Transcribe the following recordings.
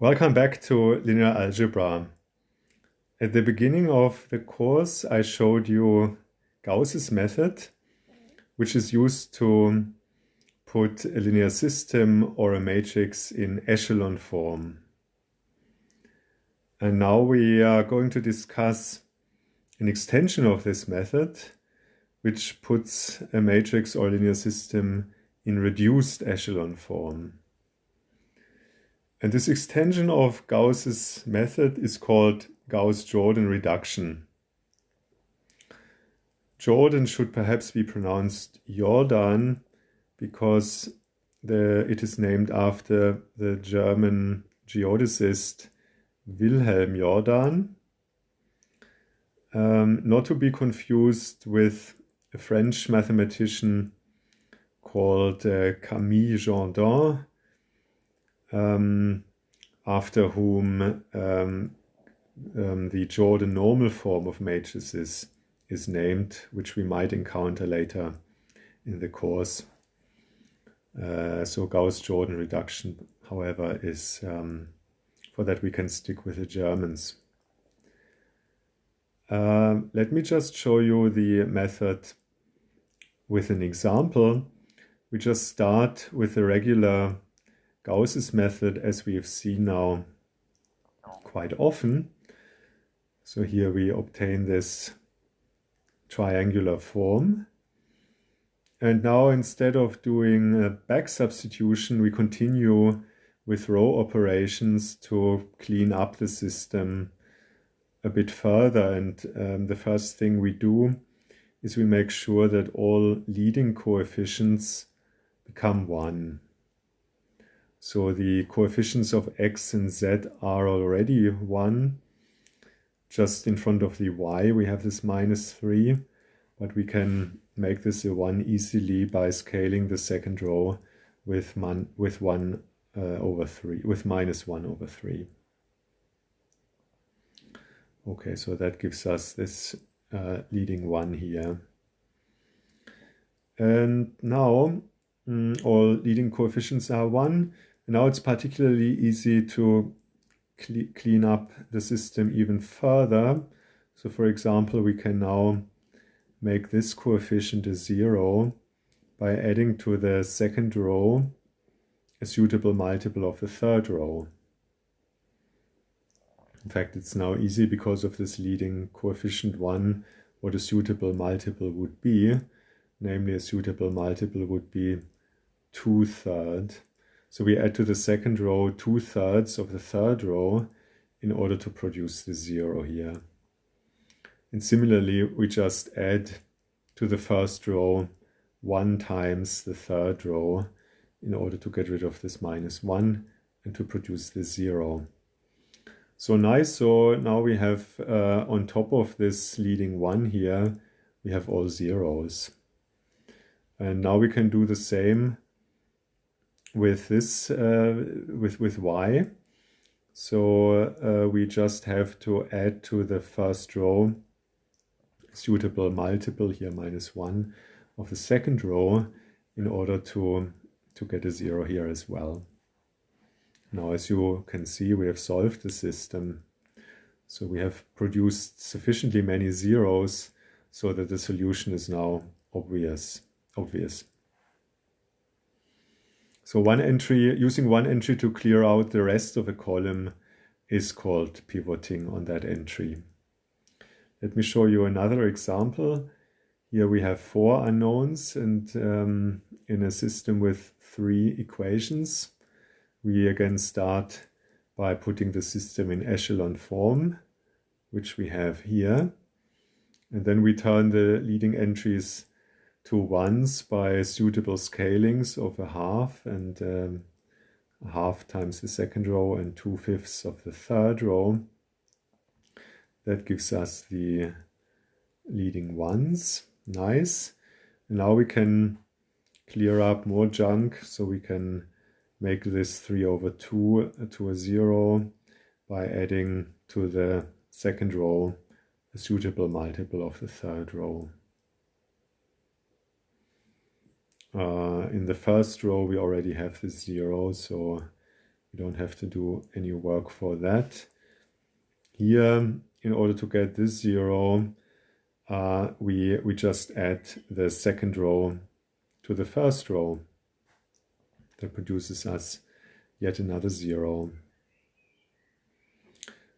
Welcome back to linear algebra. At the beginning of the course, I showed you Gauss's method, which is used to put a linear system or a matrix in echelon form. And now we are going to discuss an extension of this method, which puts a matrix or linear system in reduced echelon form. And this extension of Gauss's method is called Gauss-Jordan reduction. Jordan should perhaps be pronounced Jordan because it is named after the German geodesist Wilhelm Jordan. Not to be confused with a French mathematician called Camille Jordan, after whom the Jordan normal form of matrices is named, which we might encounter later in the course. So Gauss-Jordan reduction, however, is for that we can stick with the Germans. Let me just show you the method with an example. We just start with the regular Gauss's method as we have seen now quite often. So here we obtain this triangular form. And now instead of doing a back substitution, we continue with row operations to clean up the system a bit further. And the first thing we do is we make sure that all leading coefficients become 1. So the coefficients of x and z are already 1. Just in front of the y we have this -3, but we can make this a 1 easily by scaling the second row with -1 over 3. Okay, so that gives us this leading 1 here. And now all leading coefficients are 1. And now it's particularly easy to clean up the system even further. So for example, we can now make this coefficient a 0 by adding to the second row a suitable multiple of the third row. In fact, it's now easy because of this leading coefficient 1 what a suitable multiple would be. Namely, a suitable multiple would be 2/3. So we add to the second row 2/3 of the third row in order to produce the 0 here. And similarly, we just add to the first row 1 times the third row in order to get rid of this -1 and to produce the 0. So nice. So now we have on top of this leading 1 here, we have all zeros. And now we can do the same with this, with y. So we just have to add to the first row suitable multiple here -1 of the second row in order to get a 0 here as well. Now, as you can see, we have solved the system. So we have produced sufficiently many zeros so that the solution is now obvious. So using one entry to clear out the rest of a column is called pivoting on that entry. Let me show you another example. Here we have 4 unknowns, and in a system with 3 equations, we again start by putting the system in echelon form, which we have here. And then we turn the leading entries to 1s by suitable scalings of a half, and a half times the second row and 2/5 of the third row. That gives us the leading 1s. Nice. And now we can clear up more junk, so we can make this 3/2 to a 0 by adding to the second row a suitable multiple of the third row. In the first row we already have the 0, so we You don't have to do any work for that. Here, in order to get this 0, we just add the second row to the first row. That produces us yet another 0.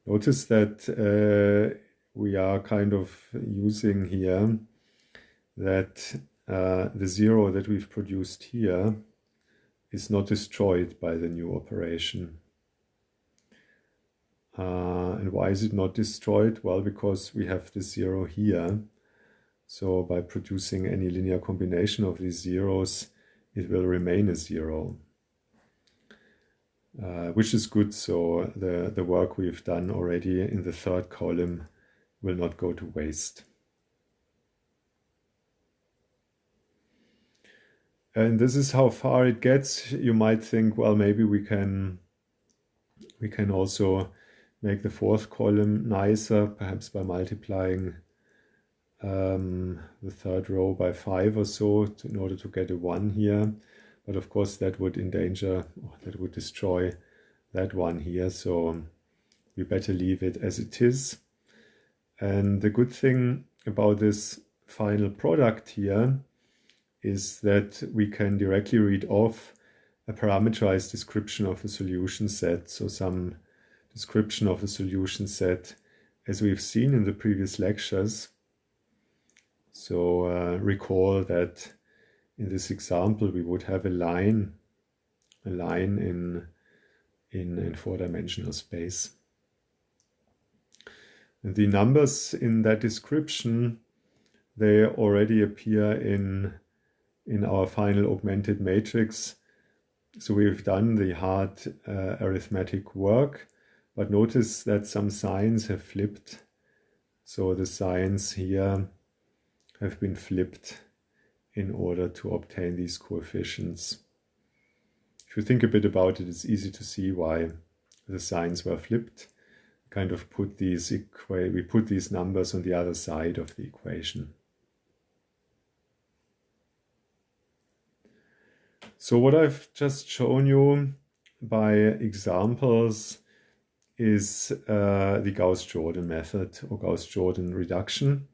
Notice that we are kind of using here that the 0 that we've produced here is not destroyed by the new operation. And why is it not destroyed? Well, because we have the 0 here. So by producing any linear combination of these zeros, it will remain a 0. Which is good, so the work we've done already in the third column will not go to waste. And this is how far it gets. You might think, well, maybe we can also make the fourth column nicer, perhaps by multiplying the third row by 5 or so in order to get a 1 here. But of course that would that would destroy that 1 here, so we better leave it as it is. And the good thing about this final product here is that we can directly read off a parameterized description of the solution set. So some description of the solution set as we've seen in the previous lectures. So recall that in this example we would have a line in 4-dimensional space. And the numbers in that description, they already appear in our final augmented matrix. So we've done the hard arithmetic work, but notice that some signs have flipped. So the signs here have been flipped in order to obtain these coefficients. If you think a bit about it, it's easy to see why the signs were flipped. Kind of we put these numbers on the other side of the equation. So what I've just shown you by examples is the Gauss-Jordan method or Gauss-Jordan reduction.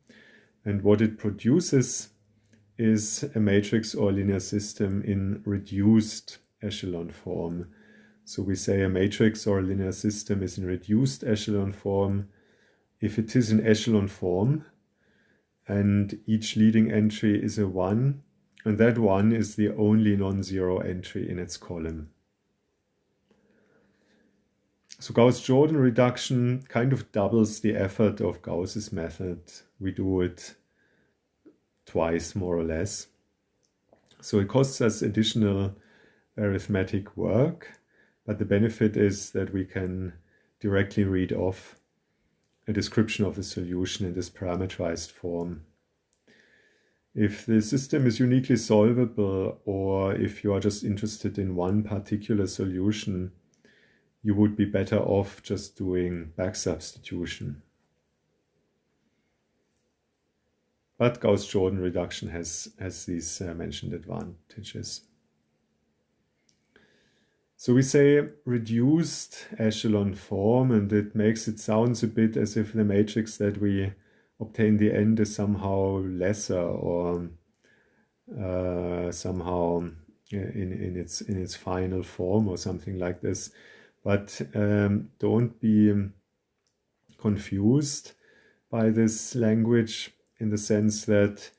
And what it produces is a matrix or linear system in reduced echelon form. So we say a matrix or a linear system is in reduced echelon form if it is in echelon form and each leading entry is a 1, and that 1 is the only non-zero entry in its column. So Gauss-Jordan reduction kind of doubles the effort of Gauss's method. We do it twice, more or less. So it costs us additional arithmetic work, but the benefit is that we can directly read off a description of the solution in this parameterized form. If the system is uniquely solvable, or if you are just interested in one particular solution, you would be better off just doing back substitution. But Gauss-Jordan reduction has these mentioned advantages. So we say reduced echelon form, and it makes it sound a bit as if the matrix that we obtain in the end is somehow lesser or somehow in its final form or something like this. But don't be confused by this language, in the sense that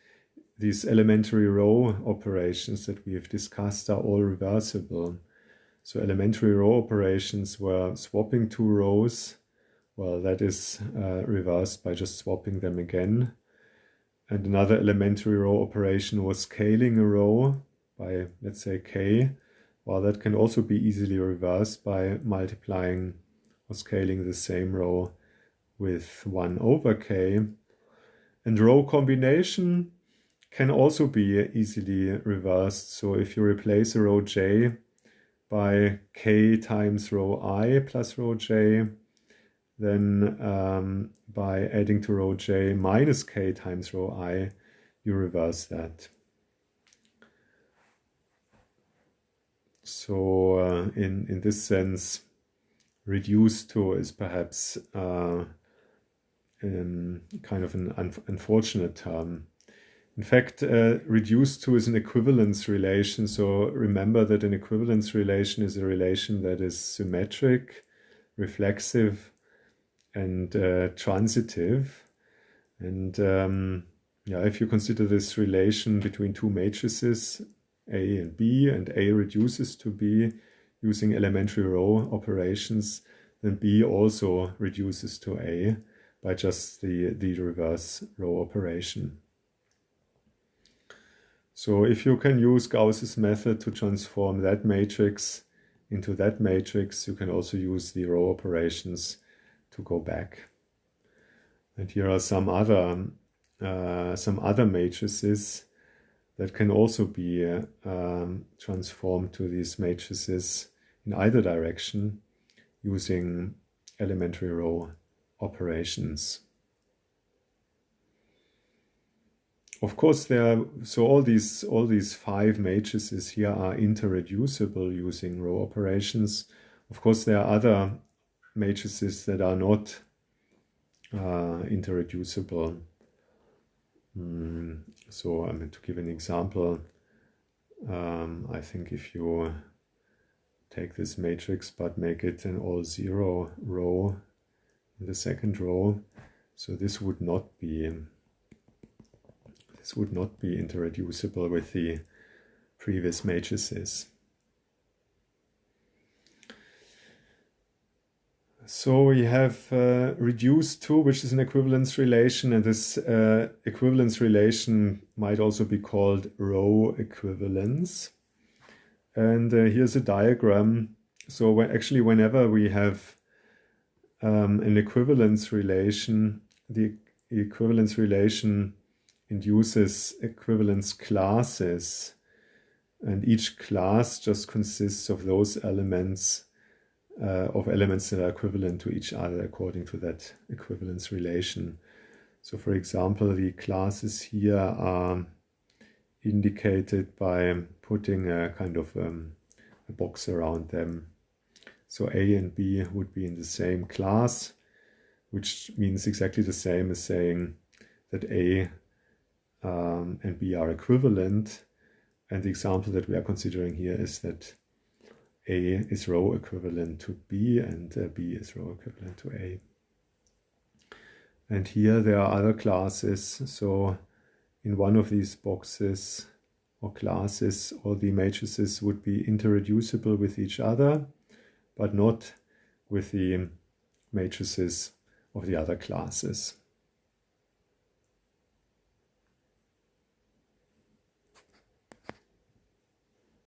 these elementary row operations that we have discussed are all reversible. So elementary row operations were swapping two rows. Well, that is reversed by just swapping them again. And another elementary row operation was scaling a row by, let's say, k. Well, that can also be easily reversed by multiplying or scaling the same row with 1 over k. And row combination can also be easily reversed. So if you replace a row j by k times row I plus row j, then by adding to row j minus k times row I, you reverse that. So in this sense, reduced to is perhaps kind of an unfortunate term. In fact, reduced to is an equivalence relation. So remember that an equivalence relation is a relation that is symmetric, reflexive, and transitive. And yeah, if you consider this relation between two matrices, A and B, and A reduces to B using elementary row operations, then B also reduces to A by just the reverse row operation. So if you can use Gauss's method to transform that matrix into that matrix, you can also use the row operations to go back. And here are some other matrices that can also be transformed to these matrices in either direction using elementary row operations. Of course, all these 5 matrices here are interreducible using row operations. Of course, there are other matrices that are not interreducible. So to give an example, I think if you take this matrix but make it an all 0 row in the second row, so this would not be interreducible with the previous matrices. So we have reduced to, which is an equivalence relation, and this equivalence relation might also be called row equivalence. And here's a diagram. So whenever we have an equivalence relation, the equivalence relation induces equivalence classes, and each class just consists of those elements that are equivalent to each other according to that equivalence relation. So for example, the classes here are indicated by putting a kind of a box around them. So A and B would be in the same class, which means exactly the same as saying that A and B are equivalent. And the example that we are considering here is that A is row equivalent to B and B is row equivalent to A. And here there are other classes. So in one of these boxes or classes, all the matrices would be interreducible with each other, but not with the matrices of the other classes.